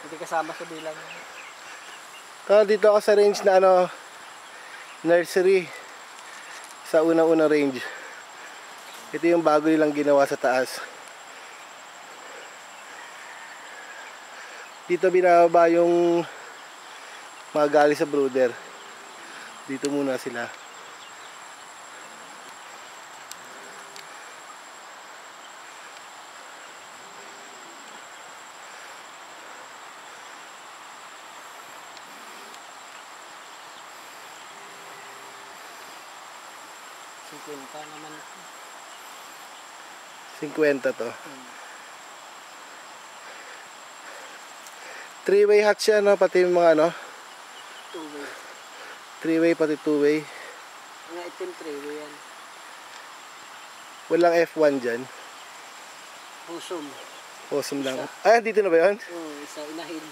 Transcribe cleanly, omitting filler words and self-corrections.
Hindi kasama sa bilang. Dito ako sa range na nursery. Sa unang-unang range. Ito yung bago nilang ginawa sa taas. Dito binababa yung mga galing sa brooder. Dito muna sila. Naman. 50 to. 3-way hatch siya, no? Pati yung mga 2-way. 3-way pati 2-way. Mga itim 3-way yan. Walang F1 dyan. Husum. Husum lang. Ay, dito na ba yun? Oo, isa inahin.